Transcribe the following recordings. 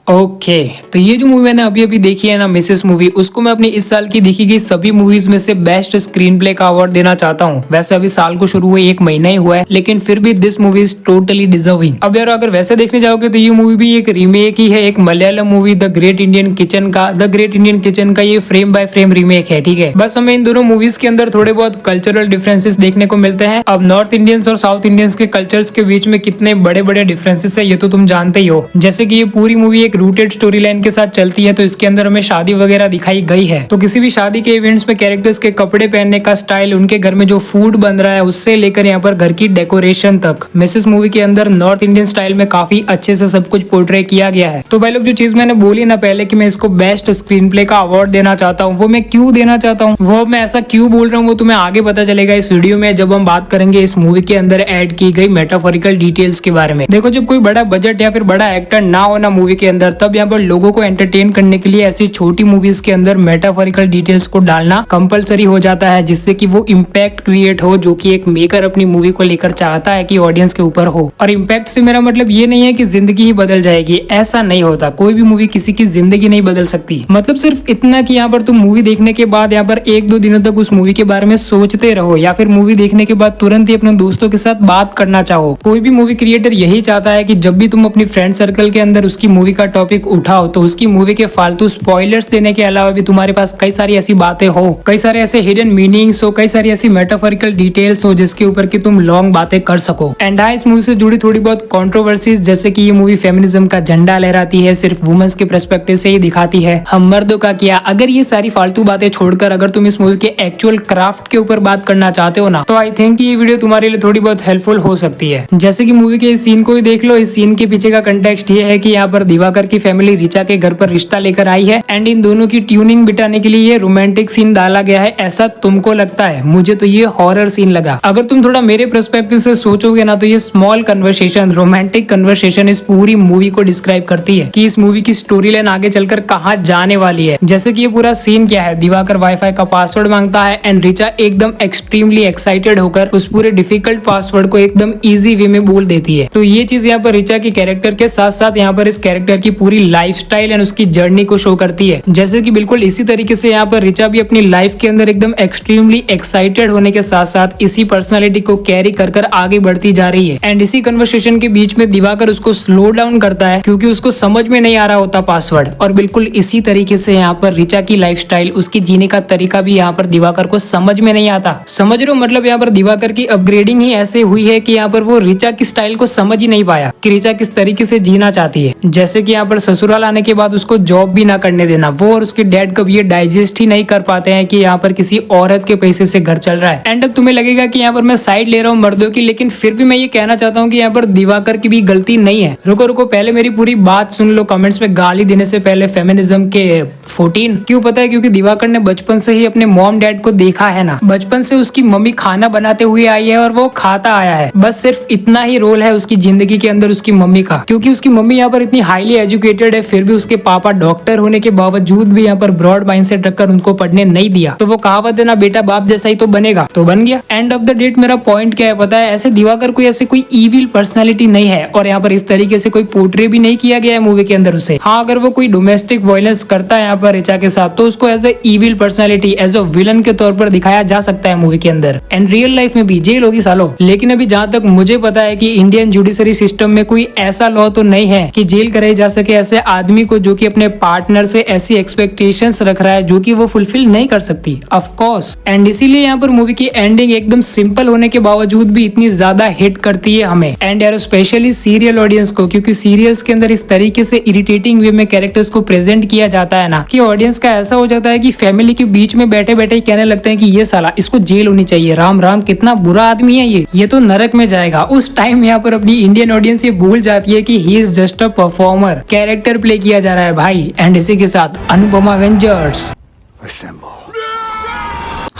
Okay तो ये जो मूवी मैंने अभी अभी देखी है ना, मिसेस मूवी, उसको मैं अपनी इस साल की देखी गई सभी मूवीज में से बेस्ट स्क्रीन प्ले का अवार्ड देना चाहता हूँ। वैसे अभी साल को शुरू हुए 1 महीना ही हुआ है, लेकिन फिर भी this movie is totally deserving. अब यार अगर वैसे देखने जाओगे तो ये मूवी भी एक रीमेक ही है, एक Malayalam movie the great Indian kitchen का। द ग्रेट इंडियन किचन का ये फ्रेम बाय फ्रेम रीमेक है, ठीक है। बस हमें इन दोनों मूवीज के अंदर थोड़े बहुत कल्चरल डिफरेंसेस देखने को मिलते हैं। अब नॉर्थ इंडियंस और साउथ इंडियंस के कल्चर्स के बीच में कितने बड़े बड़े डिफरेंसेस है ये तो तुम जानते ही हो। जैसे कि ये पूरी मूवी एक रूटेड स्टोरी लाइन के साथ चलती है, तो इसके अंदर हमें शादी वगैरह दिखाई गई है। तो किसी भी शादी के इवेंट्स में कैरेक्टर्स के कपड़े पहनने का स्टाइल, उनके घर में जो फूड बन रहा है उससे लेकर यहाँ पर घर की डेकोरेशन तक, मिसेस मूवी के अंदर नॉर्थ इंडियन स्टाइल में काफी अच्छे से सब कुछ पोर्ट्रे किया गया है। तो भाई लोग, जो चीज मैंने बोली ना पहले कि मैं इसको बेस्ट स्क्रीन प्ले का अवार्ड देना चाहता हूँ, वो मैं क्यों देना चाहता हूँ, वो मैं ऐसा क्यों बोल रहा हूँ, वो तुम्हें आगे पता चलेगा इस वीडियो में, जब हम बात करेंगे इस मूवी के अंदर ऐड की गई मेटाफोरिकल डिटेल्स के बारे में। देखो, जब कोई बड़ा बजट या फिर बड़ा एक्टर ना हो ना मूवी के अंदर, तब यहाँ पर लोगों को एंटरटेन करने के लिए ऐसी छोटी मूवीज के अंदर मेटाफोरिकल डिटेल्स को डालना कंपलसरी हो जाता है, जिससे कि वो इम्पैक्ट क्रिएट हो जो कि एक मेकर अपनी मूवी को लेकर चाहता है कि ऑडियंस के ऊपर हो। और इम्पैक्ट से मेरा मतलब ये नहीं है कि जिंदगी ही बदल जाएगी, ऐसा नहीं होता। कोई भी मूवी किसी की जिंदगी नहीं बदल सकती। मतलब सिर्फ इतना कि यहाँ पर तुम मूवी देखने के बाद यहाँ पर 1-2 दिनों तक उस मूवी के बारे में सोचते रहो, या फिर मूवी देखने के बाद तुरंत ही अपने दोस्तों के साथ बात करना चाहो। कोई भी मूवी क्रिएटर यही चाहता है कि जब भी तुम अपनी फ्रेंड सर्कल के अंदर उसकी मूवी का टॉपिक उठाओ, तो उसकी मूवी के फालतू स्पॉयलर्स देने के अलावा भी तुम्हारे पास कई सारी ऐसी बातें हो, कई सारे ऐसे हिडन मीनिंग्स हो, कई सारी ऐसी मेटाफोरिकल डिटेल्स हो जिसके ऊपर कि तुम लॉन्ग बातें कर सको। एंड इस मूवी से जुड़ी थोड़ी बहुत कंट्रोवर्सीज, जैसे कि ये मूवी फेमिनिज्म का झंडा लहराती है, सिर्फ वुमेन्स के पर्सपेक्टिव से ही दिखाती है, हम मर्दों का किया। अगर ये सारी फालतू बातें छोड़कर अगर तुम इस मूवी के एक्चुअल क्राफ्ट के ऊपर बात करना चाहते हो ना, तो आई थिंक ये वीडियो तुम्हारे लिए थोड़ी बहुत हेल्पफुल हो सकती है। जैसे कि मूवी के इस सीन को ही देख लो। इस सीन के पीछे का कंटेक्स्ट ये है कि यहाँ पर दिवाकर की फैमिली रिचा के घर पर रिश्ता लेकर आई है, एंड इन दोनों की ट्यूनिंग बिठाने के लिए ये रोमांटिक सीन डाला गया है। ऐसा तुमको लगता है, मुझे तो ये हॉरर सीन लगा। अगर तुम थोड़ा मेरे पर्सपेक्टिव से सोचोगे ना, तो ये स्मॉल कन्वर्सेशन, रोमांटिक कन्वर्सेशन इस पूरी मूवी को डिस्क्राइब करती है कि इस मूवी की स्टोरी लाइन आगे चलकर कहाँ जाने वाली है। जैसे कि ये पूरा सीन क्या है, दिवाकर वाईफाई का पासवर्ड मांगता है एंड रिचा एकदम एक्सट्रीमली एक्साइटेड होकर उस पूरे डिफिकल्ट पासवर्ड को एकदम इजी वे में बोल देती है। तो ये चीज यहाँ पर रिचा की कैरेक्टर के साथ साथ यहाँ पर इस कैरेक्टर की पूरी लाइफस्टाइल एंड उसकी जर्नी को शो करती है। जैसे कि बिल्कुल इसी तरीके से यहाँ पर रिचा भी अपनी लाइफ के अंदर एकदम एक्सट्रीमली एक्साइटेड होने के साथ साथ इसी पर्सनालिटी को कैरी कर कर आगे बढ़ती जा रही है। एंड इसी कन्वर्सेशन के बीच में दिवाकर उसको स्लो डाउन करता है, क्योंकि उसको समझ में नहीं आ रहा होता पासवर्ड। और बिल्कुल इसी तरीके से यहाँ पर रिचा की लाइफस्टाइल, उसकी जीने का तरीका भी यहाँ पर दिवाकर को समझ में नहीं आता। समझ रहे हो, मतलब यहाँ पर दिवाकर की अपग्रेडिंग ही ऐसे हुई है कि यहाँ पर वो रिचा की स्टाइल को समझ ही नहीं पाया कि रिचा किस तरीके से जीना चाहती है। जैसे कि यहाँ पर ससुराल आने के बाद उसको जॉब भी ना करने देना, वो और उसके डैड कभी ये डाइजेस्ट ही नहीं कर पाते हैं कि यहाँ पर किसी औरत के पैसे से घर चल रहा है। एंड अब तुम्हें लगेगा कि यहाँ पर मैं साइड ले रहा हूँ मर्दों की, लेकिन फिर भी मैं ये कहना चाहता हूँ कि यहाँ पर दिवाकर की भी गलती नहीं है। रुको रुको, पहले मेरी पूरी बात सुन लो। कमेंट्स में गाली देने से पहले फेमिनिज्म के 14 क्यों पता है? क्योंकि दिवाकर ने बचपन से ही अपने मॉम डैड को देखा है ना। बचपन से उसकी मम्मी खाना बनाते हुए आई है और वो खाता आया है। बस सिर्फ इतना ही रोल है उसकी जिंदगी के अंदर उसकी मम्मी का, क्योंकि उसकी मम्मी यहाँ पर इतनी हाईली एजुकेटेड है, फिर भी उसके पापा डॉक्टर होने के बावजूद भी यहाँ पर ब्रॉड माइंडसेट रखकर उनको पढ़ने नहीं दिया। तो वो कहावत है ना, बेटा बाप जैसा ही तो बनेगा, तो बन गया। एंड ऑफ द डेट मेरा पॉइंट क्या है पता है? ऐसे दिवाकर कोई ऐसे कोई इविल पर्सनालिटी नहीं है, और यहाँ पर इस तरीके से कोई पोर्ट्रे भी नहीं किया गया है मूवी के अंदर उसे। हाँ, अगर वो कोई डोमेस्टिक वायलेंस करता है यहाँ पर रिचा के साथ, तो उसको as a evil personality, as a villain के तौर पर दिखाया जा सकता है मूवी के अंदर। एंड रियल लाइफ में भी जेल होगी सालों। लेकिन अभी जहाँ तक मुझे पता है कि इंडियन जुडिशरी सिस्टम में कोई ऐसा लॉ तो नहीं है कि जेल कराई जा सके ऐसे आदमी को जो कि अपने पार्टनर से ऐसी एक्सपेक्टेशंस रख रहा है जो कि वो फुलफिल नहीं कर सकती, ऑफ कोर्स। एंड इसीलिए यहाँ पर मूवी की एंडिंग एकदम सिंपल होने के बावजूद भी इतनी ज्यादा हिट करती है हमें, एंड यार स्पेशली सीरियल ऑडियंस को, क्योंकि सीरियल्स के अंदर इस तरीके से इरिटेटिंग वे में कैरेक्टर्स को प्रेजेंट किया जाता है ना कि ऑडियंस का ऐसा हो जाता है कि फैमिली के बीच में बैठे बैठे ही कहने लगते हैं कि ये साला, इसको जेल होनी चाहिए, राम राम कितना बुरा आदमी है ये तो नरक में जाएगा। उस टाइम यहाँ पर अपनी इंडियन ऑडियंस ये भूल जाती है कि he is just a performer, character play किया जा रहा है भाई। एंड इसी के साथ अनुपमा एवेंजर्स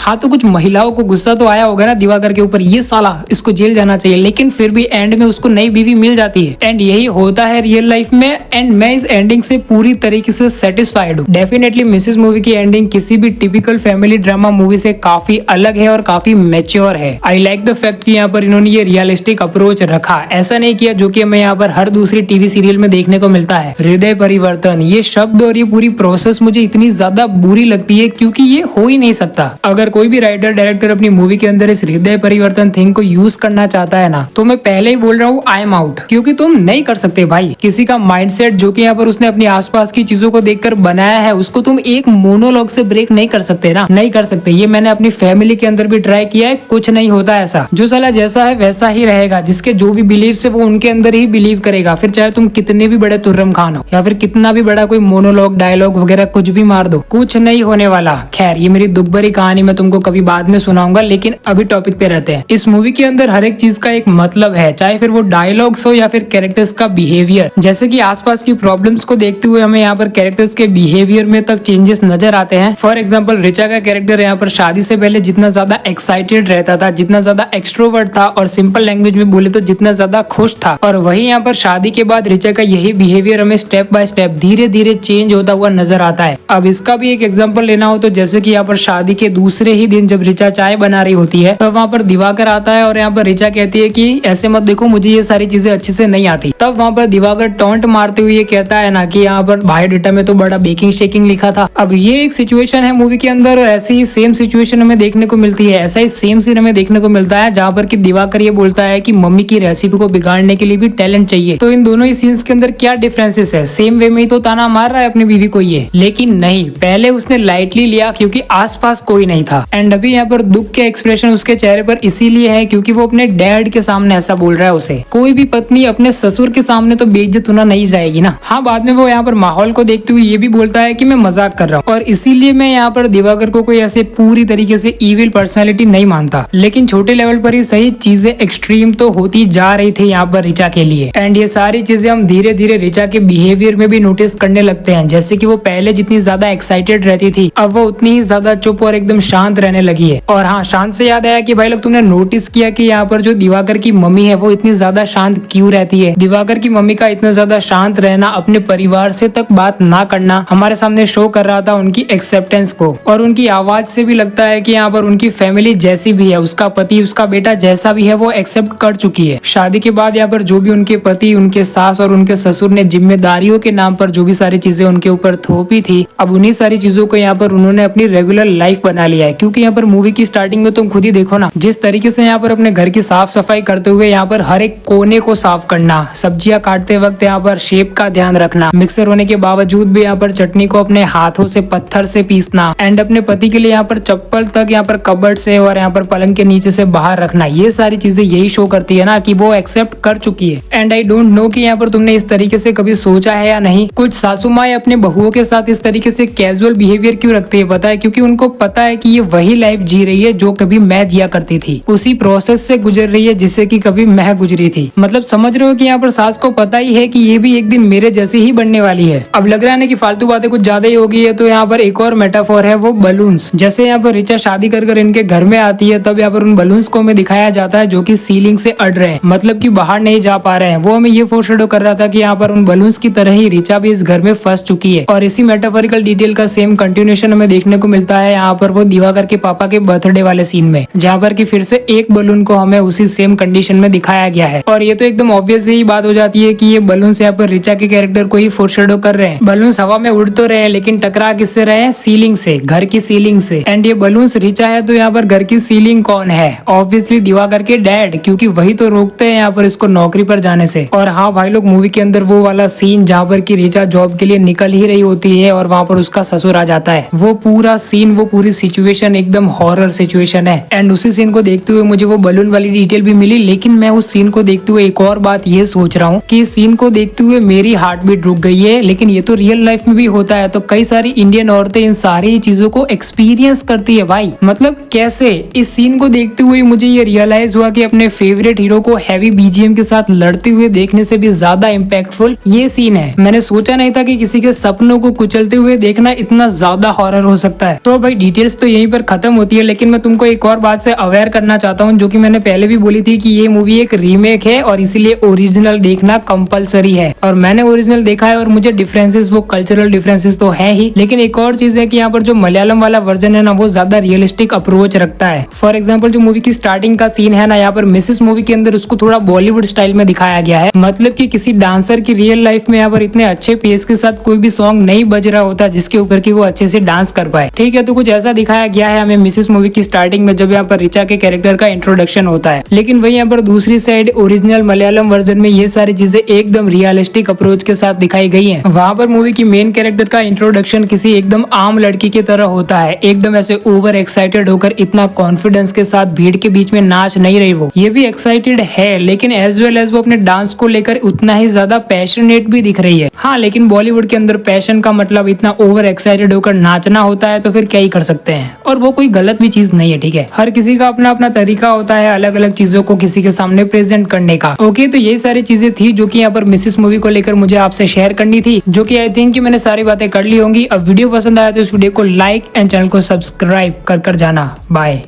हाँ तो कुछ महिलाओं को गुस्सा तो आया होगा ना दिवाकर के ऊपर, ये साला इसको जेल जाना चाहिए, लेकिन फिर भी एंड में उसको नई बीवी मिल जाती है। एंड यही होता है रियल लाइफ में। एंड मैं इस एंडिंग से पूरी तरीके से सेटिस्फाइड हूँ। डेफिनेटली मिसेस मूवी की एंडिंग किसी भी टिपिकल फैमिली ड्रामा मूवी से काफी अलग है और काफी मैच्योर है। आई लाइक द फैक्ट कि यहाँ पर इन्होंने ये रियलिस्टिक अप्रोच रखा, ऐसा नहीं किया जो कि हमें यहाँ पर हर दूसरी टीवी सीरियल में देखने को मिलता है। हृदय परिवर्तन, ये शब्द और ये पूरी प्रोसेस मुझे इतनी ज्यादा बुरी लगती है क्योंकि ये हो ही नहीं सकता। अगर कोई भी राइटर डायरेक्टर अपनी मूवी के अंदर इस हृदय परिवर्तन थिंग को यूज करना चाहता है ना, तो मैं पहले ही बोल रहा हूँ आई एम आउट, क्योंकि तुम नहीं कर सकते भाई। किसी का माइंडसेट जो कि यहाँ पर उसने अपने आसपास की चीजों को देखकर बनाया है, उसको तुम एक मोनोलॉग से ब्रेक नहीं कर सकते ना, नहीं कर सकते। ये मैंने अपनी फैमिली के अंदर भी ट्राई किया है, कुछ नहीं होता ऐसा। जो साला जैसा है वैसा ही रहेगा, जिसके जो भी बिलीव्स है वो उनके अंदर ही बिलीव करेगा, फिर चाहे तुम कितने भी बड़े तुर्रम खान हो या फिर कितना भी बड़ा कोई मोनोलॉग डायलॉग वगैरह कुछ भी मार दो, कुछ नहीं होने वाला। खैर ये मेरी दुख भरी कहानी मैं तुमको कभी बाद में सुनाऊंगा, लेकिन अभी टॉपिक पे रहते हैं। इस मूवी के अंदर हर एक चीज का एक मतलब है, चाहे फिर वो डायलॉग्स हो या फिर कैरेक्टर्स का बिहेवियर। जैसे कि आसपास की प्रॉब्लम्स को देखते हुए हमें यहाँ पर कैरेक्टर्स के बिहेवियर में तक चेंजेस नजर आते हैं। फॉर एग्जाम्पल रिचा का कैरेक्टर यहाँ पर शादी से पहले जितना ज्यादा एक्साइटेड रहता था, जितना ज्यादा एक्सट्रोवर्ट था और सिंपल लैंग्वेज में बोले तो जितना ज्यादा खुश था, और वही यहाँ पर शादी के बाद रिचा का यही बिहेवियर हमें स्टेप बाय स्टेप धीरे धीरे चेंज होता हुआ नजर आता है। अब इसका भी एक एग्जांपल लेना हो तो जैसे कि यहाँ पर शादी के दूसरे ही दिन जब रिचा चाय बना रही होती है, तब वहाँ पर दिवाकर आता है और यहाँ पर रिचा कहती है कि ऐसे मत देखो, मुझे ये सारी चीजें अच्छे से नहीं आती। तब वहाँ पर दिवाकर टॉन्ट मारते हुए ये कहता है ना कि यहाँ पर बायोडेटा में तो बड़ा बेकिंग शेकिंग लिखा था। अब ये एक सिचुएशन है मूवी के अंदर, ऐसी ही सेम सिचुएशन हमें देखने को मिलती है, ऐसा ही सेम सीन हमें देखने को मिलता है जहाँ पर कि दिवाकर ये बोलता है कि मम्मी की रेसिपी को बिगाड़ने के लिए भी टैलेंट चाहिए। तो इन दोनों ही सीन्स के अंदर क्या डिफरेंसेस है? सेम वे में ही तो ताना मार रहा है अपनी बीवी को ये, लेकिन नहीं, पहले उसने लाइटली लिया क्योंकि आसपास कोई नहीं था। एंड अभी यहाँ पर दुख के एक्सप्रेशन उसके चेहरे पर इसीलिए है क्योंकि वो अपने डैड के सामने ऐसा बोल रहा है। उसे कोई भी पत्नी अपने ससुर के सामने तो बेइज्जत होना नहीं जाएगी ना। हाँ बाद में वो यहाँ पर माहौल को देखते हुए ये भी बोलता है कि मैं मजाक कर रहा हूँ, और इसीलिए मैं यहाँ पर दिवाकर को कोई ऐसे पूरी तरीके से इविल पर्सनैलिटी नहीं मानता, लेकिन छोटे लेवल पर ही सही चीजें एक्सट्रीम तो होती जा रही थी यहाँ पर रिचा के लिए। एंड ये सारी चीजें हम धीरे धीरे रिचा के बिहेवियर में भी नोटिस करने लगते हैं। जैसे कि वो पहले जितनी ज्यादा एक्साइटेड रहती थी, अब वो उतनी ही ज्यादा चुप और एकदम शांत रहने लगी है। और हाँ, शांत से याद आया कि भाई लोग तुमने नोटिस किया कि यहाँ पर जो दिवाकर की मम्मी है वो इतनी ज्यादा शांत क्यों रहती है? दिवाकर की मम्मी का इतना ज्यादा शांत रहना, अपने परिवार से तक बात ना करना, हमारे सामने शो कर रहा था उनकी एक्सेप्टेंस को। और उनकी आवाज से भी लगता है कि यहाँ पर उनकी फैमिली जैसी भी है, उसका पति उसका बेटा जैसा भी है वो एक्सेप्ट कर चुकी है। शादी के बाद यहाँ पर जो भी उनके पति, उनके सास और उनके ससुर ने जिम्मेदारियों के नाम पर जो भी सारी चीजें उनके ऊपर थोपी थी, अब उन्हीं सारी चीजों को यहाँ पर उन्होंने अपनी रेगुलर लाइफ बना लिया है। क्योंकि यहाँ पर मूवी की स्टार्टिंग में तुम खुद ही देखो ना, जिस तरीके से यहाँ पर अपने घर की साफ सफाई करते हुए यहाँ पर हर एक कोने को साफ करना, सब्जियां काटते वक्त यहाँ पर शेप का ध्यान रखना, मिक्सर होने के बावजूद भी यहाँ पर चटनी को अपने हाथों से पत्थर से पीसना, एंड अपने पति के लिए यहाँ पर चप्पल तक यहाँ पर कबर्ड से और यहाँ पर पलंग के नीचे से बाहर रखना, ये सारी चीजें यही शो करती है ना कि वो एक्सेप्ट कर चुकी है। एंड आई डोंट नो कि यहाँ पर तुमने इस तरीके से कभी सोचा है या नहीं, कुछ सासू माँ अपने बहुओं के साथ इस तरीके से कैजुअल बिहेवियर क्यों रखते हैं पता है? क्योंकि उनको पता है कि ये वही लाइफ जी रही है जो कभी मैं जिया करती थी, उसी प्रोसेस से गुजर रही है जिससे कि कभी मैं गुजरी थी। मतलब समझ रहे हो कि यहाँ पर सास को पता ही है कि ये भी एक दिन मेरे जैसी ही बनने वाली है। अब लग रहा है ना कि फालतू बातें कुछ ज्यादा ही हो गई है, तो यहाँ पर एक और मेटाफोर है वो बलून्स। जैसे यहाँ पर रिचा शादी कर इनके घर में आती है, तब यहाँ पर उन बलून्स को हमें दिखाया जाता है जो कि सीलिंग से अड़ रहे हैं, मतलब कि बाहर नहीं जा पा रहे हैं। वो हमें ये फोरशैडो कर रहा था कि यहाँ पर उन बलून्स की तरह ही रिचा भी इस घर में फंस चुकी है। और इसी मेटाफोरिकल डिटेल का सेम कंटिन्यूएशन हमें देखने को मिलता है यहाँ पर वो दिवाकर के पापा के बर्थडे वाले सीन में, जहाँ पर कि फिर से एक बलून को हमें उसी सेम कंडीशन में दिखाया गया है। और ये तो एकदम ऑब्वियस ही बात हो जाती है कि ये बलून्स यहाँ पर रिचा के कैरेक्टर को ही फोरशैडो कर रहे हैं। बलून्स हवा में उड़ तो रहे हैं, लेकिन टकरा किससे रहे हैं? सीलिंग से, घर की सीलिंग से। एंड ये बलून्स रिचा है, तो यहाँ पर घर की सीलिंग कौन है? ऑब्वियसली दिवाकर के डैड, क्योंकि वही तो रोकते हैं यहाँ पर इसको नौकरी पर जाने से। और हाँ भाई लोग, मूवी के अंदर वो वाला सीन जहाँ पर की रिचा जॉब के लिए निकल ही रही होती है और वहाँ पर उसका ससुर आ जाता है, वो पूरा सीन, वो पूरी सिचुएशन एकदम हॉरर सिचुएशन है। एंड उसी सीन को देखते हुए मुझे वो बलून वाली डिटेल भी मिली, लेकिन मैं उस सीन को देखते हुए एक और बात ये सोच रहा हूँ कि इस सीन को देखते हुए मेरी हार्ट बीट रुक गई है। लेकिन ये तो रियल लाइफ में भी होता है, तो कई सारी इंडियन औरतें इन सारी चीजों को एक्सपीरियंस करती है भाई। मतलब कैसे? इस सीन को देखते हुए मुझे ये रियलाइज हुआ कि अपने फेवरेट हीरो को हैवी बीजीएम के साथ लड़ते हुए देखने से भी ज्यादा इम्पैक्टफुल ये सीन है। मैंने सोचा नहीं था कि किसी के सपनों को कुचलते हुए देखना इतना ज्यादा हॉरर हो सकता है। तो भाई डिटेल्स तो यहीं पर पर खत्म होती है, लेकिन मैं तुमको एक और बात से अवेयर करना चाहता हूँ, जो कि मैंने पहले भी बोली थी कि ये मूवी एक रीमेक है और इसीलिए ओरिजिनल देखना कंपलसरी है। और मैंने ओरिजिनल देखा है और मुझे डिफरेंसेस, वो कल्चरल डिफरेंसेस तो है ही, लेकिन एक और चीज है कि यहाँ पर जो मलयालम वाला वर्जन है ना, वो ज्यादा रियलिस्टिक अप्रोच रखता है। फॉर एग्जाम्पल जो मूवी की स्टार्टिंग का सीन है ना, यहाँ पर मिसेस मूवी के अंदर उसको थोड़ा बॉलीवुड स्टाइल में दिखाया गया है। मतलब कि किसी डांसर की रियल लाइफ में यहाँ पर इतने अच्छे पेस के साथ कोई भी सॉन्ग नहीं बज रहा होता जिसके ऊपर की वो अच्छे से डांस कर पाए। ठीक है, तो कुछ ऐसा दिखाया गया है हमें मिसेस मूवी की स्टार्टिंग में, जब यहाँ पर रिचा के कैरेक्टर का इंट्रोडक्शन होता है। लेकिन वही यहाँ पर दूसरी साइड ओरिजिनल मलयालम वर्जन में ये सारी चीजें एकदम रियलिस्टिक अप्रोच के साथ दिखाई गई है। वहाँ पर मूवी की मेन कैरेक्टर का इंट्रोडक्शन किसी एकदम आम लड़की की तरह होता है, एकदम ऐसे ओवर एक्साइटेड होकर इतना कॉन्फिडेंस के साथ भीड़ के बीच में नाच नहीं रही। वो ये भी एक्साइटेड है, लेकिन एज वेल एज वो अपने डांस को लेकर उतना ही ज्यादा पैशनेट भी दिख रही है। हाँ, लेकिन बॉलीवुड के अंदर पैशन का मतलब इतना ओवर एक्साइटेड होकर नाचना होता है, तो फिर क्या ही कर सकते हैं। और वो कोई गलत भी चीज नहीं है, ठीक है। हर किसी का अपना अपना तरीका होता है अलग अलग चीजों को किसी के सामने प्रेजेंट करने का। ओके, तो ये सारी चीजें थी जो कि यहाँ पर मिसेस मूवी को लेकर मुझे आपसे शेयर करनी थी, जो कि आई थिंक कि मैंने सारी बातें कर ली होंगी। अब वीडियो पसंद आया तो इस वीडियो को लाइक एंड चैनल को सब्सक्राइब कर जाना। बाय।